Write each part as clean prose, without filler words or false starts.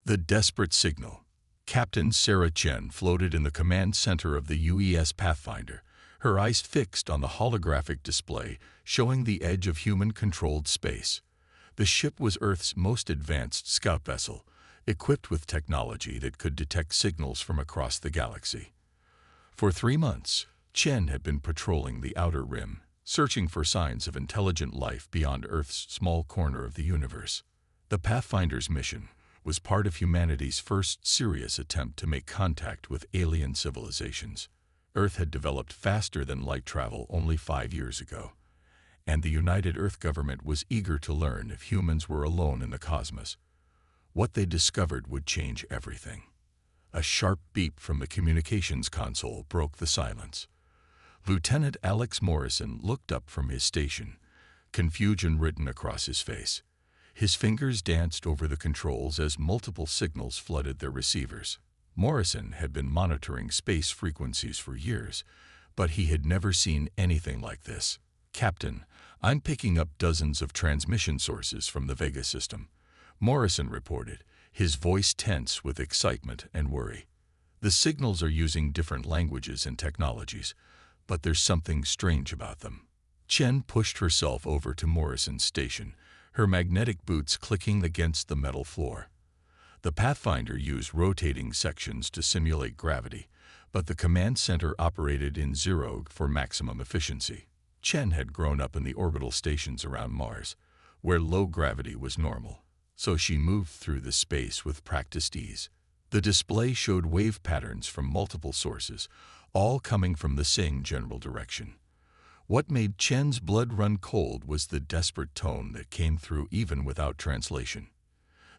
The desperate signal. Captain Sarah Chen floated in the command center of the UES Pathfinder, her eyes fixed on the holographic display showing the edge of human-controlled space. The ship was Earth's most advanced scout vessel, equipped with technology that could detect signals from across the galaxy. For 3 months, Chen had been patrolling the outer rim, searching for signs of intelligent life beyond Earth's small corner of the universe. The Pathfinder's mission was part of humanity's first serious attempt to make contact with alien civilizations. Earth had developed faster than light travel only 5 years ago, and the United Earth government was eager to learn if humans were alone in the cosmos. What they discovered would change everything. A sharp beep from the communications console broke the silence. Lieutenant Alex Morrison looked up from his station, confusion written across his face. His fingers danced over the controls as multiple signals flooded their receivers. Morrison had been monitoring space frequencies for years, but he had never seen anything like this. "Captain, I'm picking up dozens of transmission sources from the Vega system," Morrison reported, his voice tense with excitement and worry. "The signals are using different languages and technologies, but there's something strange about them." Chen pushed herself over to Morrison's station, her magnetic boots clicking against the metal floor. The Pathfinder used rotating sections to simulate gravity, but the command center operated in zero for maximum efficiency. Chen had grown up in the orbital stations around Mars, where low gravity was normal, so she moved through the space with practiced ease. The display showed wave patterns from multiple sources, all coming from the same general direction. What made Chen's blood run cold was the desperate tone that came through even without translation.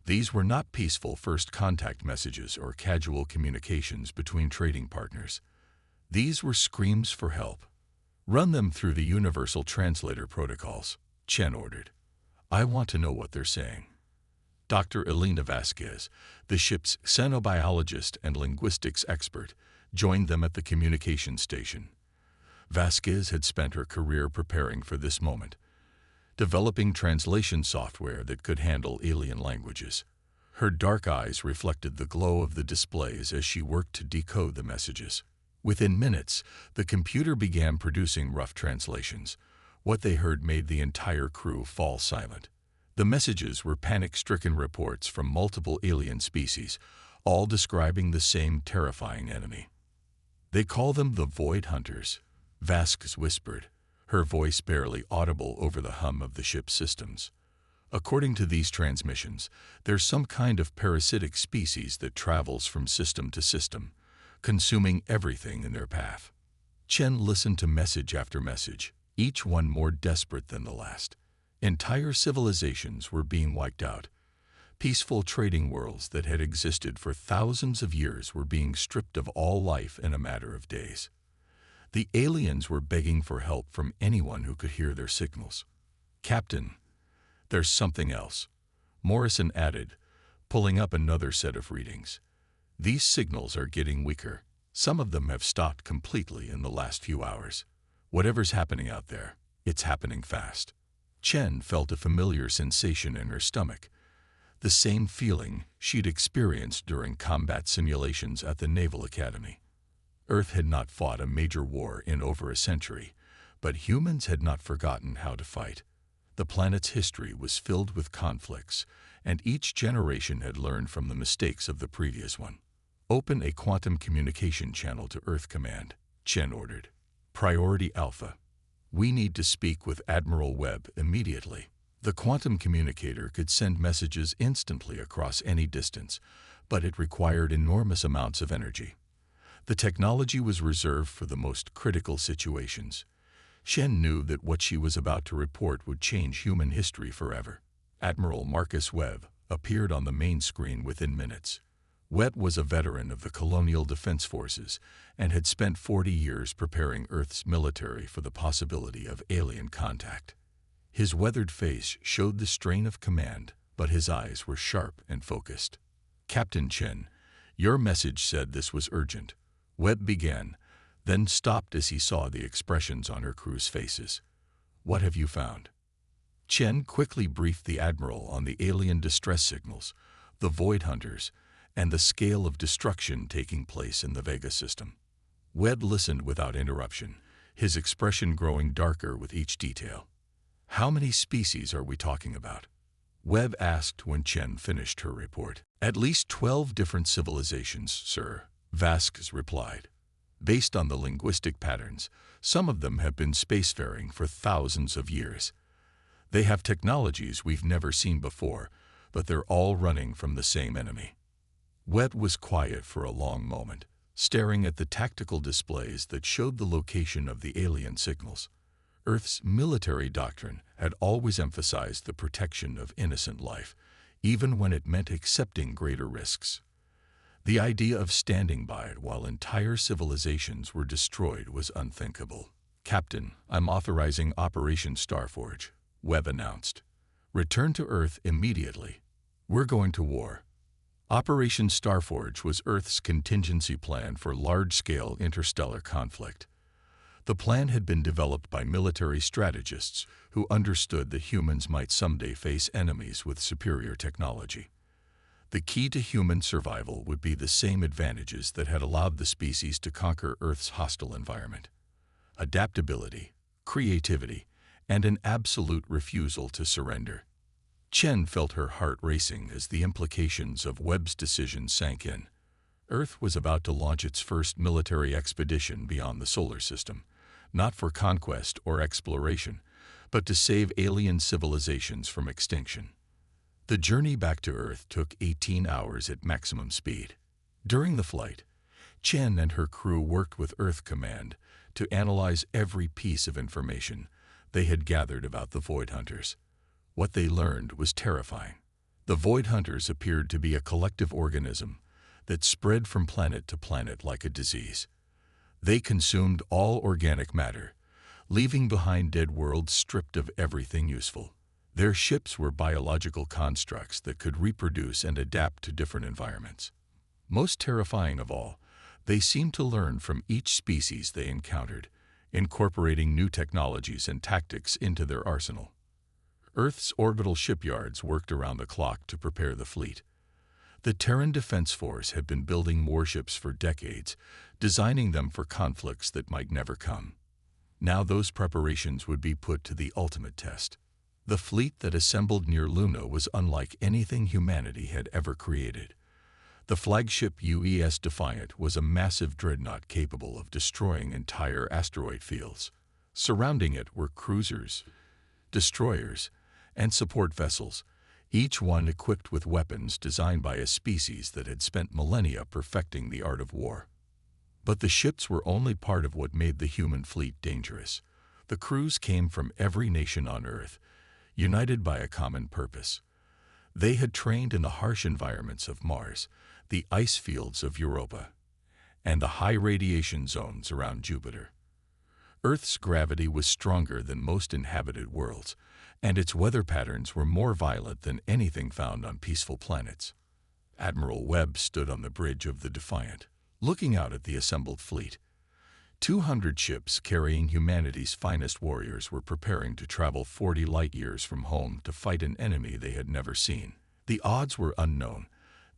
These were not peaceful first contact messages or casual communications between trading partners. These were screams for help. "Run them through the universal translator protocols," Chen ordered. "I want to know what they're saying." Dr. Elena Vasquez, the ship's xenobiologist and linguistics expert, joined them at the communication station. Vasquez had spent her career preparing for this moment, developing translation software that could handle alien languages. Her dark eyes reflected the glow of the displays as she worked to decode the messages. Within minutes, the computer began producing rough translations. What they heard made the entire crew fall silent. The messages were panic-stricken reports from multiple alien species, all describing the same terrifying enemy. "They call them the Void Hunters," Vasquez whispered, her voice barely audible over the hum of the ship's systems. "According to these transmissions, there's some kind of parasitic species that travels from system to system, consuming everything in their path." Chen listened to message after message, each one more desperate than the last. Entire civilizations were being wiped out. Peaceful trading worlds that had existed for thousands of years were being stripped of all life in a matter of days. The aliens were begging for help from anyone who could hear their signals. "Captain, there's something else," Morrison added, pulling up another set of readings. "These signals are getting weaker. Some of them have stopped completely in the last few hours. Whatever's happening out there, it's happening fast." Chen felt a familiar sensation in her stomach, the same feeling she'd experienced during combat simulations at the Naval Academy. Earth had not fought a major war in over a century, but humans had not forgotten how to fight. The planet's history was filled with conflicts, and each generation had learned from the mistakes of the previous one. "Open a quantum communication channel to Earth Command," Chen ordered. "Priority Alpha. We need to speak with Admiral Webb immediately." The quantum communicator could send messages instantly across any distance, but it required enormous amounts of energy. The technology was reserved for the most critical situations. Chen knew that what she was about to report would change human history forever. Admiral Marcus Webb appeared on the main screen within minutes. Webb was a veteran of the Colonial Defense Forces and had spent 40 years preparing Earth's military for the possibility of alien contact. His weathered face showed the strain of command, but his eyes were sharp and focused. "Captain Chen, your message said this was urgent," Webb began, then stopped as he saw the expressions on her crew's faces. "What have you found?" Chen quickly briefed the Admiral on the alien distress signals, the Void Hunters, and the scale of destruction taking place in the Vega system. Webb listened without interruption, his expression growing darker with each detail. "How many species are we talking about?" Webb asked when Chen finished her report. "At least 12 different civilizations, sir," Vasquez replied. "Based on the linguistic patterns, some of them have been spacefaring for thousands of years. They have technologies we've never seen before, but they're all running from the same enemy." Webb was quiet for a long moment, staring at the tactical displays that showed the location of the alien signals. Earth's military doctrine had always emphasized the protection of innocent life, even when it meant accepting greater risks. The idea of standing by it while entire civilizations were destroyed was unthinkable. "Captain, I'm authorizing Operation Starforge," Webb announced. "Return to Earth immediately. We're going to war." Operation Starforge was Earth's contingency plan for large-scale interstellar conflict. The plan had been developed by military strategists who understood that humans might someday face enemies with superior technology. The key to human survival would be the same advantages that had allowed the species to conquer Earth's hostile environment: adaptability, creativity, and an absolute refusal to surrender. Chen felt her heart racing as the implications of Webb's decision sank in. Earth was about to launch its first military expedition beyond the solar system, not for conquest or exploration, but to save alien civilizations from extinction. The journey back to Earth took 18 hours at maximum speed. During the flight, Chen and her crew worked with Earth Command to analyze every piece of information they had gathered about the Void Hunters. What they learned was terrifying. The Void Hunters appeared to be a collective organism that spread from planet to planet like a disease. They consumed all organic matter, leaving behind dead worlds stripped of everything useful. Their ships were biological constructs that could reproduce and adapt to different environments. Most terrifying of all, they seemed to learn from each species they encountered, incorporating new technologies and tactics into their arsenal. Earth's orbital shipyards worked around the clock to prepare the fleet. The Terran Defense Force had been building warships for decades, designing them for conflicts that might never come. Now those preparations would be put to the ultimate test. The fleet that assembled near Luna was unlike anything humanity had ever created. The flagship UES Defiant was a massive dreadnought capable of destroying entire asteroid fields. Surrounding it were cruisers, destroyers, and support vessels, each one equipped with weapons designed by a species that had spent millennia perfecting the art of war. But the ships were only part of what made the human fleet dangerous. The crews came from every nation on Earth, united by a common purpose. They had trained in the harsh environments of Mars, the ice fields of Europa, and the high radiation zones around Jupiter. Earth's gravity was stronger than most inhabited worlds, and its weather patterns were more violent than anything found on peaceful planets. Admiral Webb stood on the bridge of the Defiant, looking out at the assembled fleet. 200 ships carrying humanity's finest warriors were preparing to travel 40 light-years from home to fight an enemy they had never seen. The odds were unknown,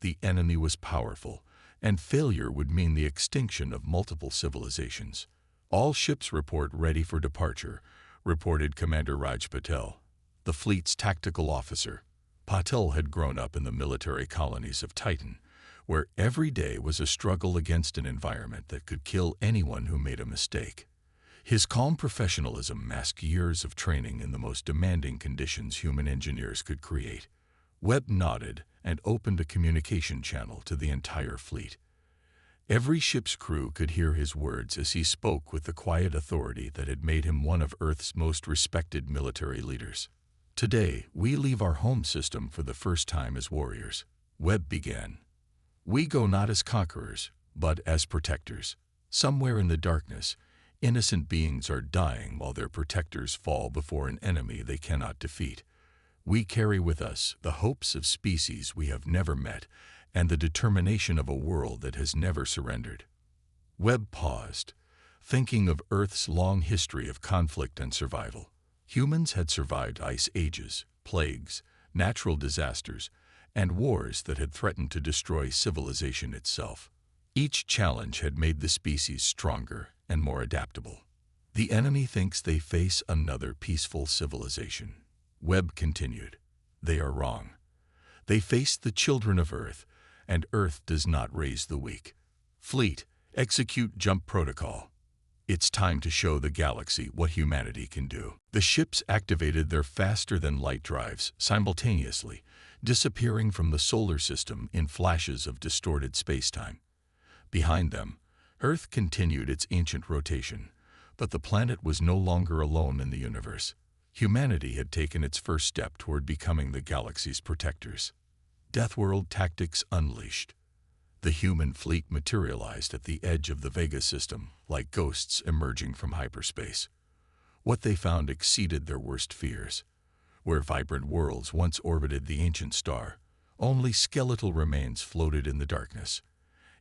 the enemy was powerful, and failure would mean the extinction of multiple civilizations. "All ships report ready for departure," reported Commander Raj Patel, the fleet's tactical officer. Patel had grown up in the military colonies of Titan, where every day was a struggle against an environment that could kill anyone who made a mistake. His calm professionalism masked years of training in the most demanding conditions human engineers could create. Webb nodded and opened a communication channel to the entire fleet. Every ship's crew could hear his words as he spoke with the quiet authority that had made him one of Earth's most respected military leaders. "Today, we leave our home system for the first time as warriors," Webb began. "We go not as conquerors, but as protectors. Somewhere in the darkness, innocent beings are dying while their protectors fall before an enemy they cannot defeat. We carry with us the hopes of species we have never met and the determination of a world that has never surrendered." Webb paused, thinking of Earth's long history of conflict and survival. Humans had survived ice ages, plagues, natural disasters, and wars that had threatened to destroy civilization itself. Each challenge had made the species stronger and more adaptable. The enemy thinks they face another peaceful civilization. Webb continued. They are wrong. They face the children of Earth, and Earth does not raise the weak. Fleet, execute jump protocol. It's time to show the galaxy what humanity can do. The ships activated their faster-than-light drives simultaneously, disappearing from the solar system in flashes of distorted spacetime. Behind them, Earth continued its ancient rotation, but the planet was no longer alone in the universe. Humanity had taken its first step toward becoming the galaxy's protectors. Deathworld tactics unleashed. The human fleet materialized at the edge of the Vega system, like ghosts emerging from hyperspace. What they found exceeded their worst fears. Where vibrant worlds once orbited the ancient star, only skeletal remains floated in the darkness.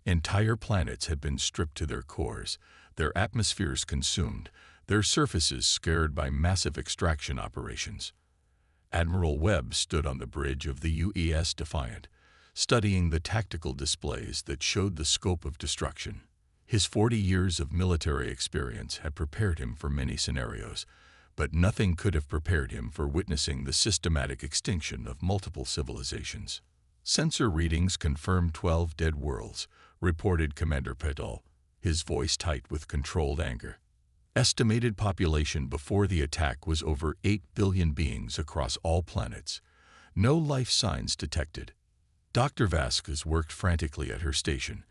Entire planets had been stripped to their cores, their atmospheres consumed, their surfaces scarred by massive extraction operations. Admiral Webb stood on the bridge of the UES Defiant, studying the tactical displays that showed the scope of destruction. His 40 years of military experience had prepared him for many scenarios, but nothing could have prepared him for witnessing the systematic extinction of multiple civilizations. Sensor readings confirmed 12 dead worlds, reported Commander Petal, his voice tight with controlled anger. Estimated population before the attack was over 8 billion beings across all planets. No life signs detected. Dr. Vasquez worked frantically at her station,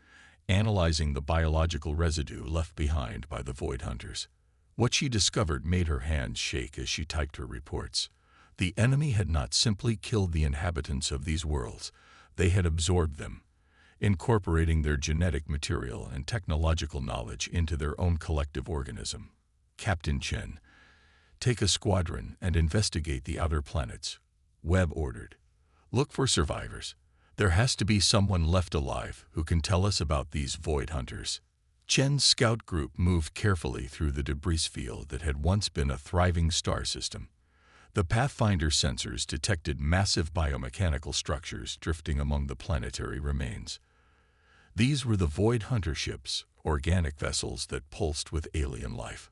analyzing the biological residue left behind by the Void Hunters. What she discovered made her hands shake as she typed her reports. The enemy had not simply killed the inhabitants of these worlds, they had absorbed them, incorporating their genetic material and technological knowledge into their own collective organism. Captain Chen, take a squadron and investigate the outer planets, Webb ordered. Look for survivors. There has to be someone left alive who can tell us about these Void Hunters. Chen's scout group moved carefully through the debris field that had once been a thriving star system. The Pathfinder sensors detected massive biomechanical structures drifting among the planetary remains. These were the Void Hunter ships, organic vessels that pulsed with alien life.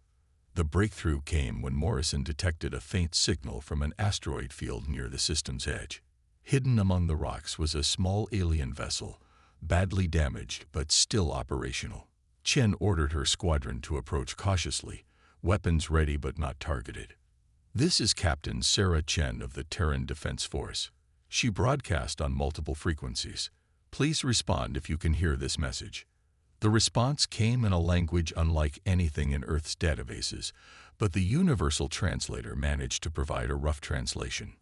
The breakthrough came when Morrison detected a faint signal from an asteroid field near the system's edge. Hidden among the rocks was a small alien vessel, badly damaged but still operational. Chen ordered her squadron to approach cautiously, weapons ready but not targeted. This is Captain Sarah Chen of the Terran Defense Force. She broadcast on multiple frequencies. Please respond if you can hear this message. The response came in a language unlike anything in Earth's databases, but the universal translator managed to provide a rough translation.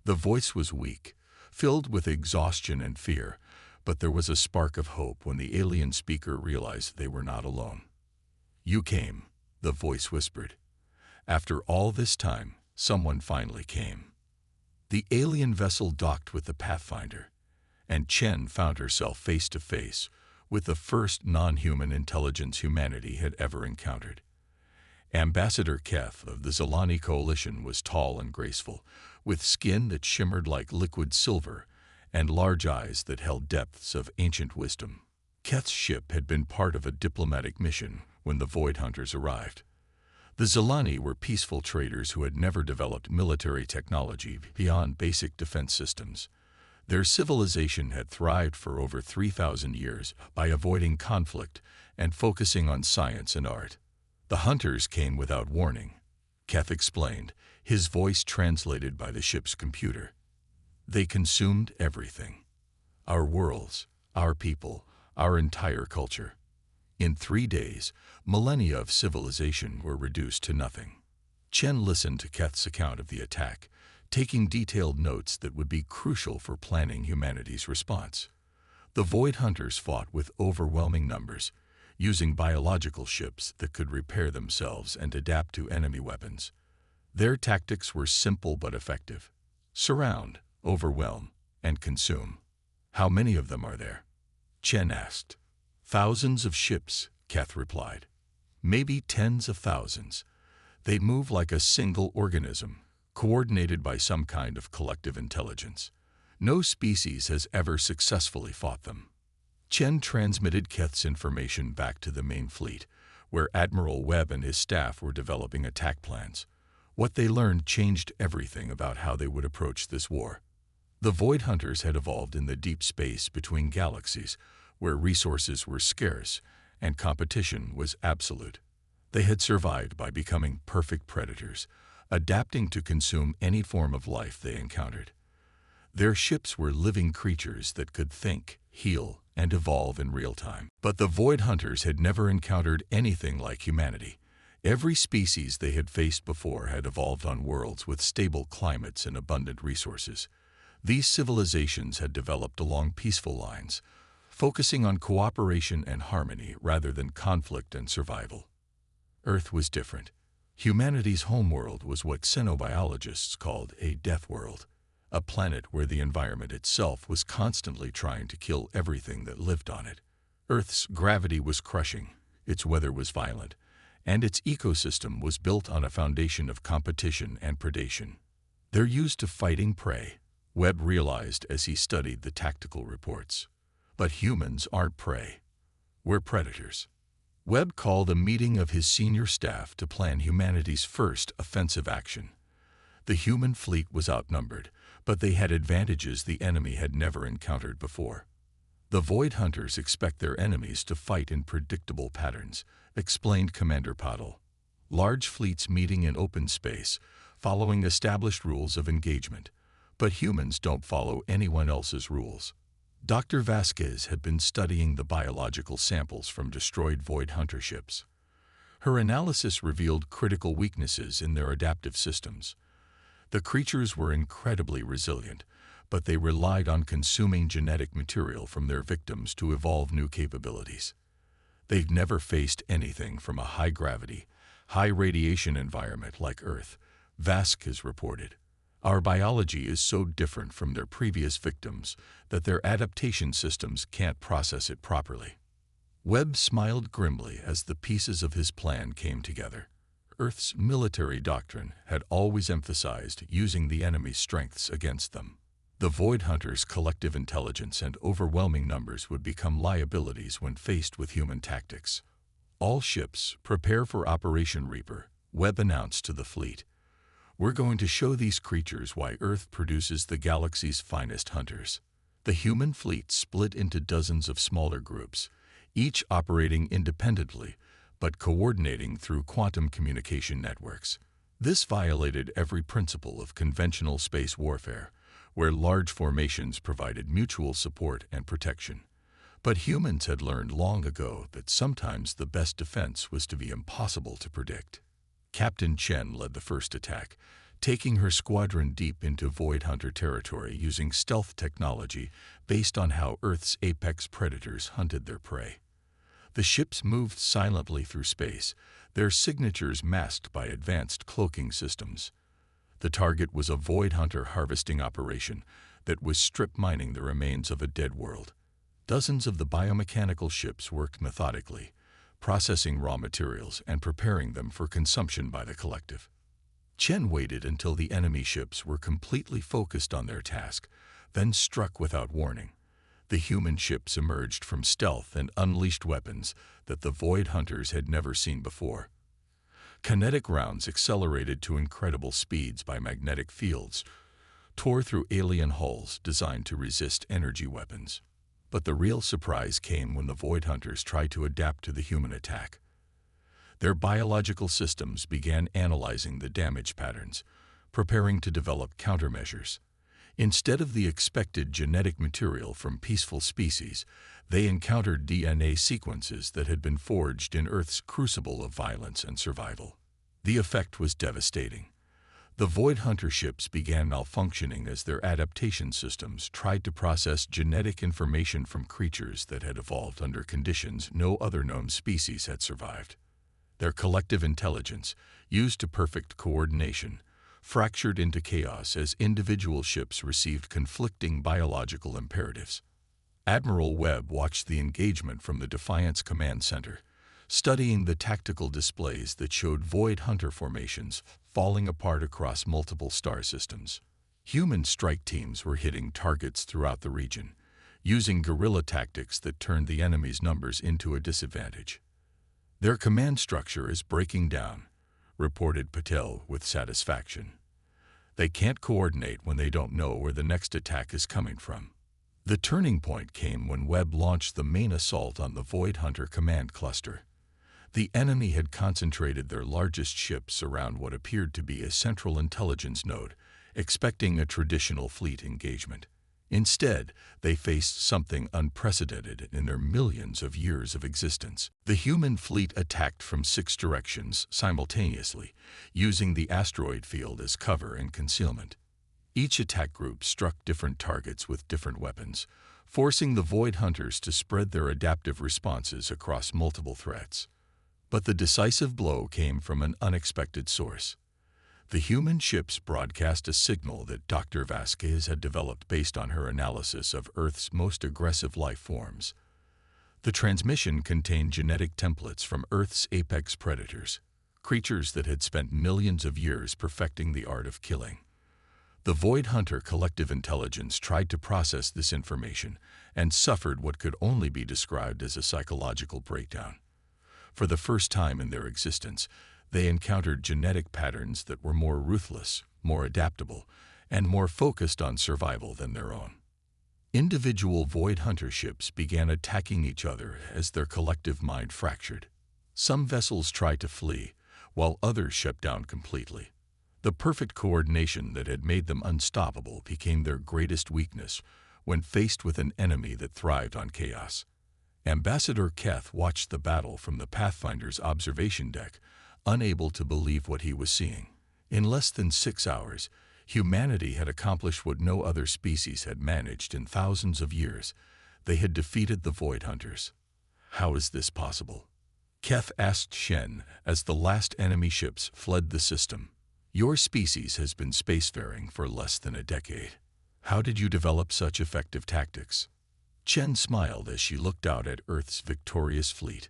The voice was weak, filled with exhaustion and fear, but there was a spark of hope when the alien speaker realized they were not alone. You came, the voice whispered. After all this time, someone finally came. The alien vessel docked with the Pathfinder, and Chen found herself face to face with the first non-human intelligence humanity had ever encountered. Ambassador Keth of the Zilani Coalition was tall and graceful, with skin that shimmered like liquid silver and large eyes that held depths of ancient wisdom. Keth's ship had been part of a diplomatic mission when the Void Hunters arrived. The Zilani were peaceful traders who had never developed military technology beyond basic defense systems. Their civilization had thrived for over 3,000 years by avoiding conflict and focusing on science and art. The hunters came without warning, Keth explained, his voice translated by the ship's computer. They consumed everything. Our worlds, our people, our entire culture. In 3 days, millennia of civilization were reduced to nothing. Chen listened to Keth's account of the attack, taking detailed notes that would be crucial for planning humanity's response. The Void Hunters fought with overwhelming numbers, using biological ships that could repair themselves and adapt to enemy weapons. Their tactics were simple but effective. Surround, overwhelm, and consume. How many of them are there? Chen asked. Thousands of ships, Keth replied. Maybe tens of thousands. They move like a single organism, coordinated by some kind of collective intelligence. No species has ever successfully fought them. Chen transmitted Keth's information back to the main fleet, where Admiral Webb and his staff were developing attack plans. What they learned changed everything about how they would approach this war. The Void Hunters had evolved in the deep space between galaxies, where resources were scarce and competition was absolute. They had survived by becoming perfect predators, adapting to consume any form of life they encountered. Their ships were living creatures that could think, heal, and evolve in real time. But the Void Hunters had never encountered anything like humanity. Every species they had faced before had evolved on worlds with stable climates and abundant resources. These civilizations had developed along peaceful lines, focusing on cooperation and harmony rather than conflict and survival. Earth was different. Humanity's homeworld was what xenobiologists called a death world, a planet where the environment itself was constantly trying to kill everything that lived on it. Earth's gravity was crushing, its weather was violent, and its ecosystem was built on a foundation of competition and predation. They're used to fighting prey, Webb realized as he studied the tactical reports. But humans aren't prey. We're predators. Webb called a meeting of his senior staff to plan humanity's first offensive action. The human fleet was outnumbered, but they had advantages the enemy had never encountered before. The Void Hunters expect their enemies to fight in predictable patterns, explained Commander Paddle. Large fleets meeting in open space, following established rules of engagement. But humans don't follow anyone else's rules. Dr. Vasquez had been studying the biological samples from destroyed Void Hunter ships. Her analysis revealed critical weaknesses in their adaptive systems. The creatures were incredibly resilient, but they relied on consuming genetic material from their victims to evolve new capabilities. They'd never faced anything from a high-gravity, high-radiation environment like Earth, Vasquez reported. Our biology is so different from their previous victims that their adaptation systems can't process it properly. Webb smiled grimly as the pieces of his plan came together. Earth's military doctrine had always emphasized using the enemy's strengths against them. The Void Hunters' collective intelligence and overwhelming numbers would become liabilities when faced with human tactics. All ships, prepare for Operation Reaper, Webb announced to the fleet. We're going to show these creatures why Earth produces the galaxy's finest hunters. The human fleet split into dozens of smaller groups, each operating independently, but coordinating through quantum communication networks. This violated every principle of conventional space warfare, where large formations provided mutual support and protection. But humans had learned long ago that sometimes the best defense was to be impossible to predict. Captain Chen led the first attack, taking her squadron deep into Void Hunter territory using stealth technology based on how Earth's apex predators hunted their prey. The ships moved silently through space, their signatures masked by advanced cloaking systems. The target was a Void Hunter harvesting operation that was strip mining the remains of a dead world. Dozens of the biomechanical ships worked methodically, processing raw materials and preparing them for consumption by the collective. Chen waited until the enemy ships were completely focused on their task, then struck without warning. The human ships emerged from stealth and unleashed weapons that the Void Hunters had never seen before. Kinetic rounds accelerated to incredible speeds by magnetic fields, tore through alien hulls designed to resist energy weapons. But the real surprise came when the Void Hunters tried to adapt to the human attack. Their biological systems began analyzing the damage patterns, preparing to develop countermeasures. Instead of the expected genetic material from peaceful species, they encountered DNA sequences that had been forged in Earth's crucible of violence and survival. The effect was devastating. The Void Hunter ships began malfunctioning as their adaptation systems tried to process genetic information from creatures that had evolved under conditions no other known species had survived. Their collective intelligence, used to perfect coordination, fractured into chaos as individual ships received conflicting biological imperatives. Admiral Webb watched the engagement from the Defiance Command Center, studying the tactical displays that showed Void Hunter formations falling apart across multiple star systems. Human strike teams were hitting targets throughout the region, using guerrilla tactics that turned the enemy's numbers into a disadvantage. "Their command structure is breaking down," reported Patel with satisfaction. "They can't coordinate when they don't know where the next attack is coming from." The turning point came when Webb launched the main assault on the Void Hunter command cluster. The enemy had concentrated their largest ships around what appeared to be a central intelligence node, expecting a traditional fleet engagement. Instead, they faced something unprecedented in their millions of years of existence. The human fleet attacked from 6 directions simultaneously, using the asteroid field as cover and concealment. Each attack group struck different targets with different weapons, forcing the Void Hunters to spread their adaptive responses across multiple threats. But the decisive blow came from an unexpected source. The human ships broadcast a signal that Dr. Vasquez had developed based on her analysis of Earth's most aggressive life forms. The transmission contained genetic templates from Earth's apex predators, creatures that had spent millions of years perfecting the art of killing. The Void Hunter collective intelligence tried to process this information and suffered what could only be described as a psychological breakdown. For the first time in their existence, they encountered genetic patterns that were more ruthless, more adaptable, and more focused on survival than their own. Individual Void Hunter ships began attacking each other as their collective mind fractured. Some vessels tried to flee, while others shut down completely. The perfect coordination that had made them unstoppable became their greatest weakness when faced with an enemy that thrived on chaos. Ambassador Keth watched the battle from the Pathfinder's observation deck, unable to believe what he was seeing. In less than 6 hours, humanity had accomplished what no other species had managed in thousands of years. They had defeated the Void Hunters. "How is this possible?" Keth asked Shen as the last enemy ships fled the system. "Your species has been spacefaring for less than a decade. How did you develop such effective tactics?" Chen smiled as she looked out at Earth's victorious fleet.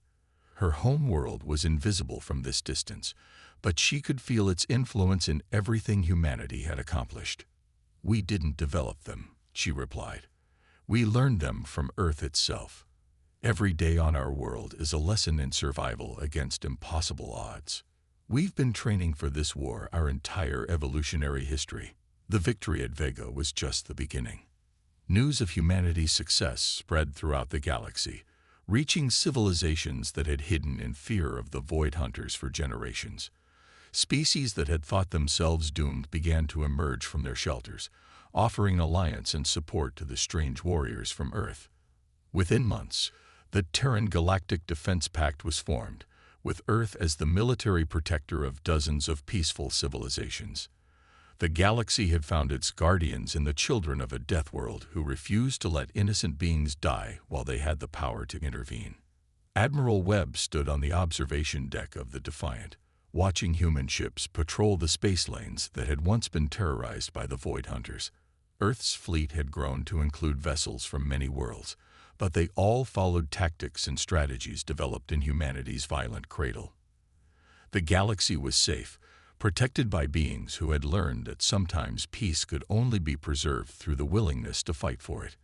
Her home world was invisible from this distance, but she could feel its influence in everything humanity had accomplished. "We didn't develop them," she replied. "We learned them from Earth itself. Every day on our world is a lesson in survival against impossible odds. We've been training for this war our entire evolutionary history. The victory at Vega was just the beginning." News of humanity's success spread throughout the galaxy, reaching civilizations that had hidden in fear of the Void Hunters for generations. Species that had thought themselves doomed began to emerge from their shelters, offering alliance and support to the strange warriors from Earth. Within months, the Terran Galactic Defense Pact was formed, with Earth as the military protector of dozens of peaceful civilizations. The galaxy had found its guardians in the children of a death world who refused to let innocent beings die while they had the power to intervene. Admiral Webb stood on the observation deck of the Defiant, watching human ships patrol the space lanes that had once been terrorized by the Void Hunters. Earth's fleet had grown to include vessels from many worlds, but they all followed tactics and strategies developed in humanity's violent cradle. The galaxy was safe, protected by beings who had learned that sometimes peace could only be preserved through the willingness to fight for it.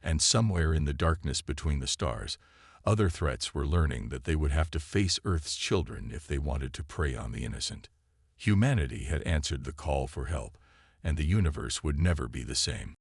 And somewhere in the darkness between the stars, other threats were learning that they would have to face Earth's children if they wanted to prey on the innocent. Humanity had answered the call for help, and the universe would never be the same.